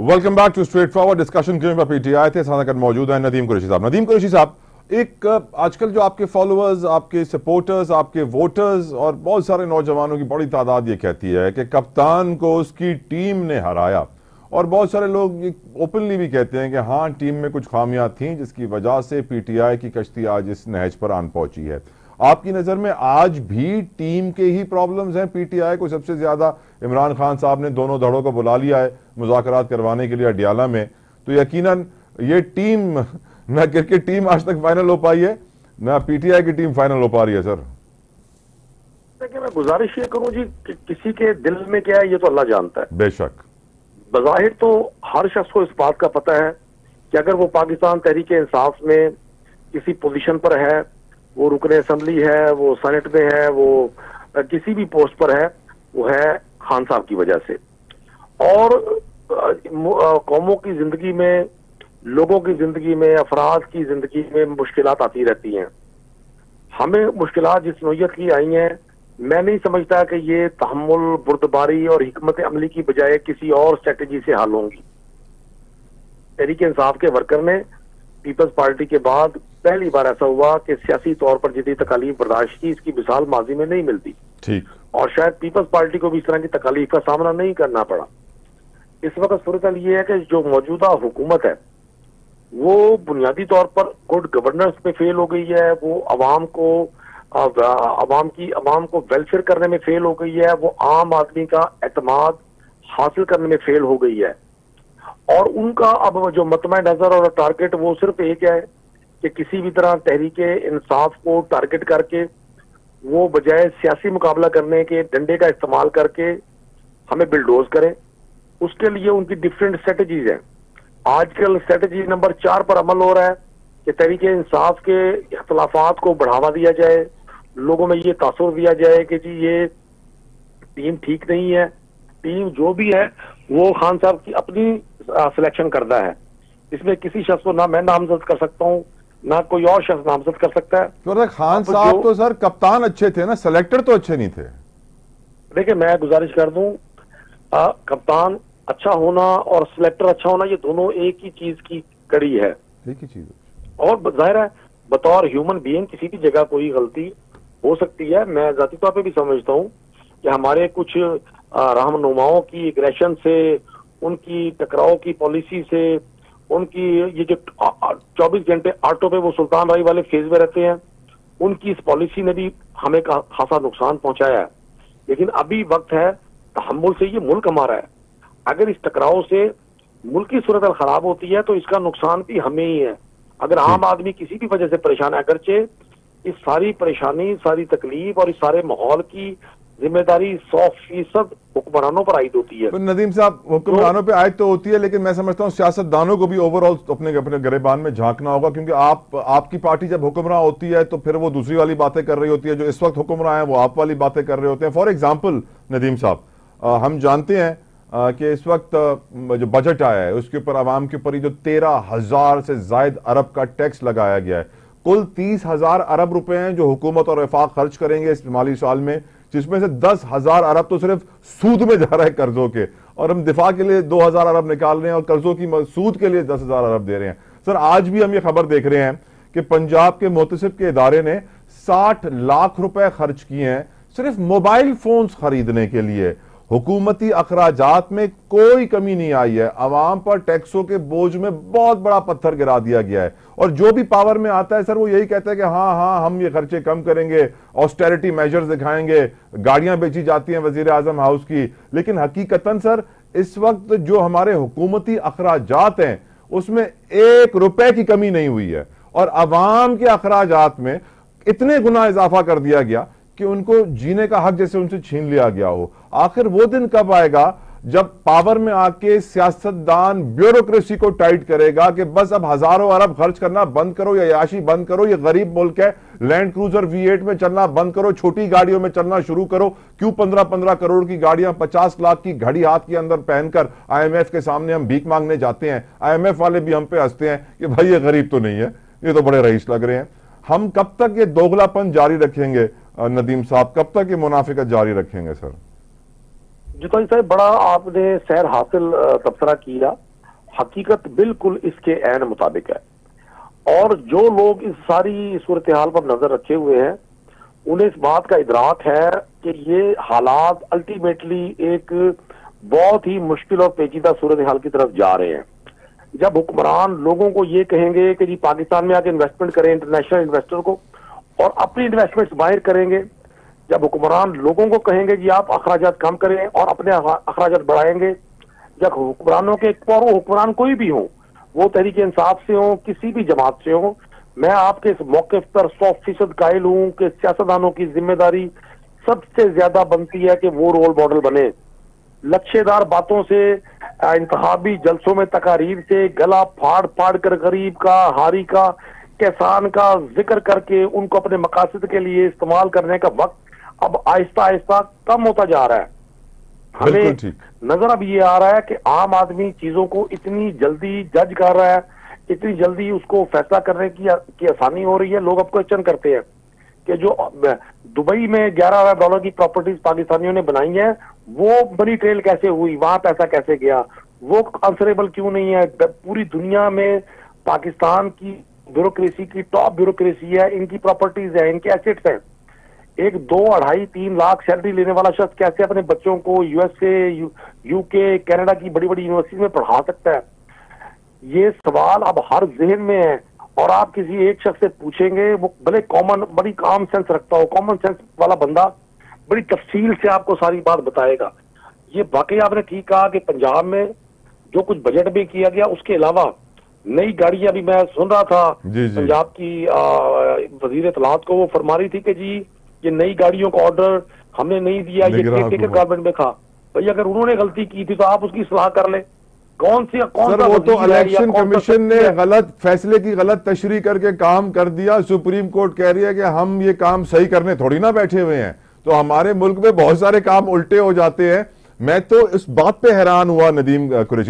Welcome back to straight forward discussion पर PTI थे साथ मौजूद हैं नदीम कुरैशी साहब। नदीम कुरैशी साहब, एक आजकल जो आपके फॉलोअर्स, आपके सपोर्टर्स, आपके वोटर्स और बहुत सारे नौजवानों की बड़ी तादाद ये कहती है कि कप्तान को उसकी टीम ने हराया, और बहुत सारे लोग ओपनली भी कहते हैं कि हाँ, टीम में कुछ खामियां थीं जिसकी वजह से पीटीआई की कश्ती आज इस नहज पर आन पहुंची है। आपकी नजर में आज भी टीम के ही प्रॉब्लम्स हैं? पीटीआई को सबसे ज्यादा इमरान खान साहब ने दोनों धड़ों को बुला लिया है मुज़ाकरात करवाने के लिए अडियाला में, तो यकीनन ये टीम, ना क्रिकेट टीम आज तक फाइनल हो पाई है, ना पीटीआई की टीम फाइनल हो पा रही है। सर देखिए, मैं गुजारिश ये करूं जी कि किसी के दिल में क्या है ये तो अल्लाह जानता है। बेशक बज़ाहिर तो हर शख्स को इस बात का पता है कि अगर वो पाकिस्तान तहरीक इंसाफ में किसी पोजीशन पर है, वो रुकने असेंबली है, वो सेनेट में है, वो किसी भी पोस्ट पर है, वो है खान साहब की वजह से। और कौमों की जिंदगी में, लोगों की जिंदगी में, अफराद की जिंदगी में मुश्किलात आती रहती हैं। हमें मुश्किलात जिस नौयत की आई हैं, मैं नहीं समझता कि ये तहम्मुल, बुर्दबारी और हिकमत अमली की बजाय किसी और स्ट्रेटेजी से हल होंगी। तहरीक इंसाफ के वर्कर ने पीपल्स पार्टी के बाद पहली बार ऐसा हुआ कि सियासी तौर पर जितनी तकालीफ बर्दाश्त की, इसकी मिसाल माजी में नहीं मिलती। ठीक। और शायद पीपल्स पार्टी को भी इस तरह की तकालीफ का सामना नहीं करना पड़ा। इस वक्त सूरत ये है कि जो मौजूदा हुकूमत है वो बुनियादी तौर पर गुड गवर्नेंस में फेल हो गई है, वो अवाम को वेलफेयर करने में फेल हो गई है, वो आम आदमी का एतमाद हासिल करने में फेल हो गई है। और उनका अब जो मतमा नजर और टारगेट वो सिर्फ एक है कि किसी भी तरह तहरीके इंसाफ को टारगेट करके वो बजाय सियासी मुकाबला करने के डंडे का इस्तेमाल करके हमें बिल्डोज करें। उसके लिए उनकी डिफरेंट स्ट्रेटजीज हैं। आजकल स्ट्रेटजी नंबर 4 पर अमल हो रहा है कि तहरीके इंसाफ के इख्तलाफात को बढ़ावा दिया जाए, लोगों में ये तासुर दिया जाए कि जी ये टीम ठीक नहीं है, टीम जो भी है वो खान साहब की अपनी सिलेक्शन करता है, इसमें किसी शख्स को ना मैं नामजद कर सकता हूँ ना कोई और शख्स नामजद कर सकता है। तो खान साहब तो सर कप्तान अच्छे थे ना, सेलेक्टर तो अच्छे नहीं थे। देखिए, मैं गुजारिश कर दूं, कप्तान अच्छा होना और सिलेक्टर अच्छा होना ये दोनों एक ही चीज की कड़ी है, एक ही चीज। और जाहिर है बतौर ह्यूमन बीइंग किसी भी जगह कोई गलती हो सकती है। मैं जाती तौर पे भी समझता हूँ कि हमारे कुछ रहनुमाओं की एग्रेशन से, उनकी टकराव की पॉलिसी से, उनकी ये जो 24 घंटे ऑटो पे वो सुल्तान भाई वाले फेज में रहते हैं, उनकी इस पॉलिसी ने भी हमें खासा नुकसान पहुंचाया है। लेकिन अभी वक्त है तहम्मुल से, ये मुल्क हमारा है। अगर इस टकराव से मुल्क की सूरत खराब होती है तो इसका नुकसान भी हमें ही है। अगर आम आदमी किसी भी वजह से परेशान है, अगरचे इस सारी परेशानी, सारी तकलीफ और इस सारे माहौल की जिम्मेदारी 100% हुक्मरानों पर आयद होती है। तो नदीम साहब, हुक्मरानों पे आयद तो होती है, लेकिन मैं समझता हूँ सियासतदानों को भी ओवरऑल अपने अपने गिरेबान में झांकना होगा, क्योंकि आपकी पार्टी जब हुक्मरान होती है तो फिर वो दूसरी वाली बातें कर रही होती है, जो इस वक्त हुक्मरान है वो आप वाली बातें कर रहे होते हैं। फॉर एग्जाम्पल नदीम साहब, हम जानते हैं कि इस वक्त जो बजट आया है उसके ऊपर आवाम के ऊपर जो 13,000 से जायद अरब का टैक्स लगाया गया है। कुल 30,000 अरब रुपए हैं जो हुकूमत और वफाक खर्च करेंगे इस माली साल में, जिसमें से 10,000 अरब तो सिर्फ सूद में जा रहा है, कर्जों के, और हम दिफा के लिए 2,000 अरब निकाल रहे हैं और कर्जों की सूद के लिए 10,000 अरब दे रहे हैं। सर, आज भी हम ये खबर देख रहे हैं कि पंजाब के मोहतसिब के इदारे ने 60 लाख रुपए खर्च किए हैं सिर्फ मोबाइल फोन्स खरीदने के लिए। हुकूमती अखराजात में कोई कमी नहीं आई है, अवाम पर टैक्सों के बोझ में बहुत बड़ा पत्थर गिरा दिया गया है, और जो भी पावर में आता है सर वो यही कहता है कि हाँ हाँ हम ये खर्चे कम करेंगे, ऑस्टेरिटी मेजर्स दिखाएंगे, गाड़ियां बेची जाती हैं वजीर आजम हाउस की। लेकिन हकीकतन सर इस वक्त जो हमारे हुकूमती अखराजात हैं उसमें 1 रुपए की कमी नहीं हुई है, और अवाम के अखराजात में इतने गुना इजाफा कर दिया गया कि उनको जीने का हक जैसे उनसे छीन लिया गया हो। आखिर वो दिन कब आएगा जब पावर में आके सियासतदान ब्यूरोक्रेसी को टाइट करेगा कि बस अब हजारों अरब खर्च करना बंद करो, या याशी बंद करो, ये गरीब मुल्क है, लैंड क्रूजर V8 में चलना बंद करो, छोटी गाड़ियों में चलना शुरू करो। क्यों 15-15 करोड़ की गाड़ियां 50 लाख की घड़ी हाथ के अंदर पहनकर IMF के सामने हम भीख मांगने जाते हैं? IMF वाले भी हम पे हंसते हैं कि भाई ये गरीब तो नहीं है, ये तो बड़े रईस लग रहे हैं। हम कब तक ये दोगलापन जारी रखेंगे नदीम साहब, कब तक ये मुनाफिकत जारी रखेंगे? सर जितना साहब, बड़ा आपने सैर हासिल तबसरा किया हकीकत बिल्कुल इसके ऐन मुताबिक है। और जो लोग इस सारी सूरत हाल पर नजर रखे हुए हैं, उन्हें इस बात का इदराक है कि ये हालात अल्टीमेटली एक बहुत ही मुश्किल और पेचीदा सूरत हाल की तरफ जा रहे हैं। जब हुक्मरान लोगों को ये कहेंगे कि जी पाकिस्तान में आके इन्वेस्टमेंट करें, इंटरनेशनल इन्वेस्टर को, और अपनी इन्वेस्टमेंट्स बाहर करेंगे, जब हुक्मरान लोगों को कहेंगे कि आप अखराजात कम करें और अपने अखराजात बढ़ाएंगे, जब हुक्मरानों के, और वो हुक्मरान कोई भी हो, वो तहरीक इंसाफ से हो, किसी भी जमात से हो, मैं आपके इस मौके पर 100% कायल हूं कि सियासतदानों की जिम्मेदारी सबसे ज्यादा बनती है कि वो रोल मॉडल बने। लक्ष्यदार बातों से, इंतखाबी जलसों में तकारीर से, गला फाड़ फाड़ कर गरीब का, हारी का, किसान का जिक्र करके उनको अपने मकासद के लिए इस्तेमाल करने का वक्त अब आहिस्ता आहिस्ता कम होता जा रहा है। हमें नजर अब ये आ रहा है कि आम आदमी चीजों को इतनी जल्दी जज कर रहा है, इतनी जल्दी उसको फैसला करने की आसानी हो रही है। लोग अब क्वेश्चन करते हैं कि जो दुबई में 11 अरब डॉलर की प्रॉपर्टीज पाकिस्तानियों ने बनाई है, वो मनी ट्रेल कैसे हुई, वहां पैसा कैसे गया, वो आंसरेबल क्यों नहीं है। पूरी दुनिया में पाकिस्तान की ब्यूरोक्रेसी की टॉप ब्यूरोक्रेसी है, इनकी प्रॉपर्टीज है, इनके एसेट्स हैं। एक 2, 2.5, 3 लाख सैलरी लेने वाला शख्स कैसे अपने बच्चों को यूएसए, यूके, कनाडा की बड़ी बड़ी यूनिवर्सिटी में पढ़ा सकता है? ये सवाल अब हर जहन में है। और आप किसी एक शख्स से पूछेंगे, वो भले बड़ी कॉमन सेंस रखता हो, कॉमन सेंस वाला बंदा बड़ी तफसील से आपको सारी बात बताएगा। ये वाकई आपने ठीक कहा कि पंजाब में जो कुछ बजट में किया गया, उसके अलावा नई गाड़ियां भी, मैं सुन रहा था पंजाब की वजीर इत्तलात को, वो फरमा रही थी कि जी ये नई गाड़ियों का ऑर्डर हमने नहीं दिया, ये गवर्नमेंट में था। भाई अगर उन्होंने गलती की थी तो आप उसकी सलाह कर ले। कौन सा वो तो इलेक्शन कमीशन ने गलत फैसले की गलत तशरीह करके काम कर दिया। सुप्रीम कोर्ट कह रही है कि हम ये काम सही करने थोड़ी ना बैठे हुए हैं। तो हमारे मुल्क में बहुत सारे काम उल्टे हो जाते हैं। मैं तो इस बात पे हैरान हुआ नदीम कुरैशी